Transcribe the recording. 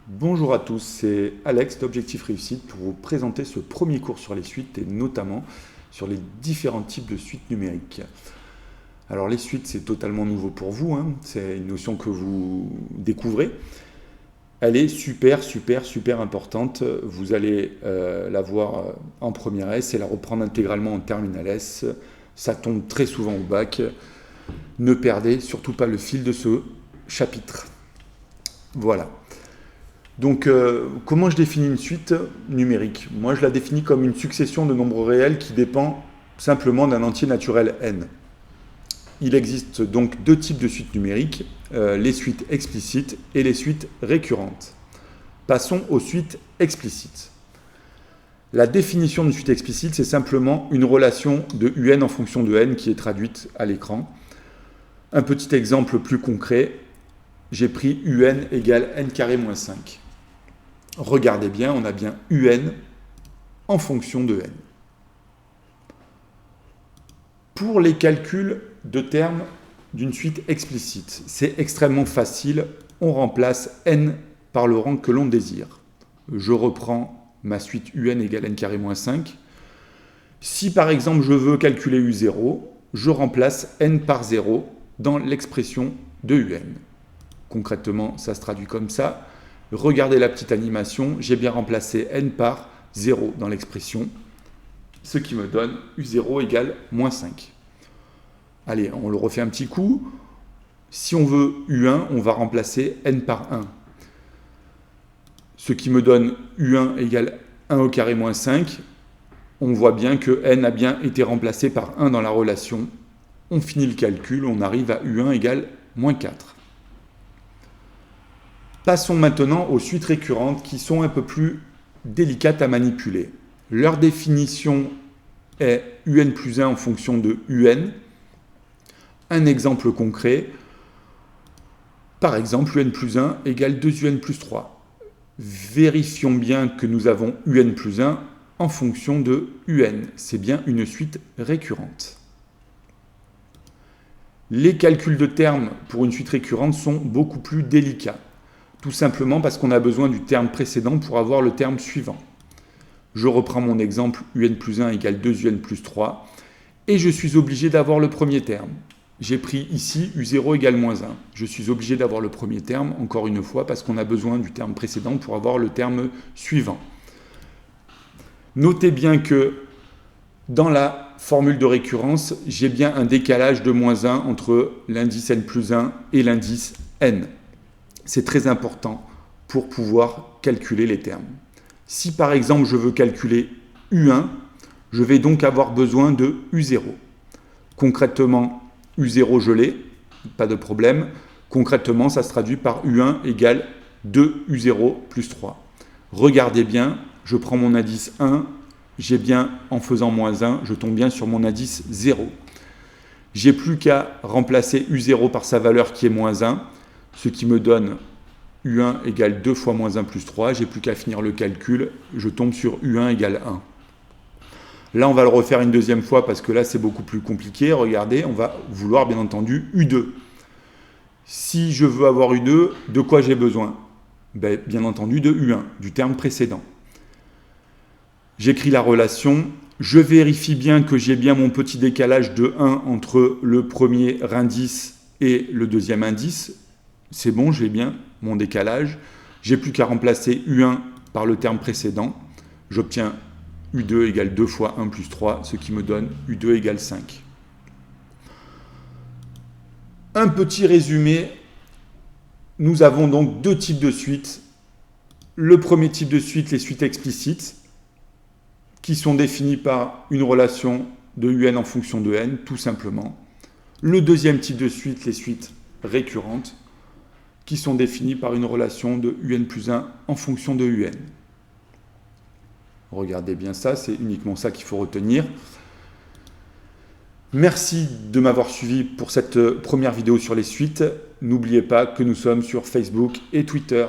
Bonjour à tous, c'est Alex d'Objectif Réussite pour vous présenter ce premier cours sur les suites et notamment sur les différents types de suites numériques. Alors les suites, c'est totalement nouveau pour vous, hein. C'est une notion que vous découvrez. Elle est super importante. Vous allez la voir en première S et la reprendre intégralement en terminale S. Ça tombe très souvent au bac. Ne perdez surtout pas le fil de ce chapitre. Voilà. Donc, comment je définis une suite numérique? Moi, je la définis comme une succession de nombres réels qui dépend simplement d'un entier naturel n. Il existe donc deux types de suites numériques, les suites explicites et les suites récurrentes. Passons aux suites explicites. La définition d'une suite explicite, c'est simplement une relation de un en fonction de n qui est traduite à l'écran. Un petit exemple plus concret, j'ai pris un égale n carré moins 5. Regardez bien, on a bien un en fonction de n. Pour les calculs de termes d'une suite explicite, c'est extrêmement facile. On remplace n par le rang que l'on désire. Je reprends ma suite un égale n carré moins 5. Si par exemple je veux calculer u0, je remplace n par 0 dans l'expression de un. Concrètement, ça se traduit comme ça. Regardez la petite animation, j'ai bien remplacé n par 0 dans l'expression, ce qui me donne u0 égale moins 5. Allez, on le refait un petit coup. Si on veut u1, on va remplacer n par 1. Ce qui me donne u1 égale 1 au carré moins 5. On voit bien que n a bien été remplacé par 1 dans la relation. On finit le calcul, on arrive à u1 égale moins 4. Passons maintenant aux suites récurrentes qui sont un peu plus délicates à manipuler. Leur définition est un plus 1 en fonction de un. Un exemple concret, par exemple, un plus 1 égale 2un plus 3. Vérifions bien que nous avons un plus 1 en fonction de un. C'est bien une suite récurrente. Les calculs de termes pour une suite récurrente sont beaucoup plus délicats. Tout simplement parce qu'on a besoin du terme précédent pour avoir le terme suivant. Je reprends mon exemple, un plus 1 égale 2un plus 3, et je suis obligé d'avoir le premier terme. J'ai pris ici u0 égale moins 1. Je suis obligé d'avoir le premier terme, encore une fois, parce qu'on a besoin du terme précédent pour avoir le terme suivant. Notez bien que dans la formule de récurrence, j'ai bien un décalage de moins 1 entre l'indice n plus 1 et l'indice n. C'est très important pour pouvoir calculer les termes. Si par exemple je veux calculer u1, je vais donc avoir besoin de u0. Concrètement, u0 je l'ai, pas de problème. Concrètement, ça se traduit par u1 égale 2u0 plus 3. Regardez bien, je prends mon indice 1, j'ai bien, en faisant moins 1, je tombe bien sur mon indice 0. J'ai plus qu'à remplacer u0 par sa valeur qui est moins 1, ce qui me donne u1 égale 2 fois moins 1 plus 3. J'ai plus qu'à finir le calcul, je tombe sur u1 égale 1. Là, on va le refaire une deuxième fois parce que là, c'est beaucoup plus compliqué. Regardez, on va vouloir bien entendu u2. Si je veux avoir u2, de quoi j'ai besoin? Bien entendu de u1, du terme précédent. J'écris la relation. Je vérifie bien que j'ai bien mon petit décalage de 1 entre le premier indice et le deuxième indice. C'est bon, j'ai bien mon décalage. J'ai plus qu'à remplacer u1 par le terme précédent. J'obtiens u2 égale 2 fois 1 plus 3, ce qui me donne u2 égale 5. Un petit résumé. Nous avons donc deux types de suites. Le premier type de suite, les suites explicites, qui sont définies par une relation de un en fonction de n, tout simplement. Le deuxième type de suite, les suites récurrentes, qui sont définies par une relation de un plus 1 en fonction de un. Regardez bien ça, c'est uniquement ça qu'il faut retenir. Merci de m'avoir suivi pour cette première vidéo sur les suites. N'oubliez pas que nous sommes sur Facebook et Twitter.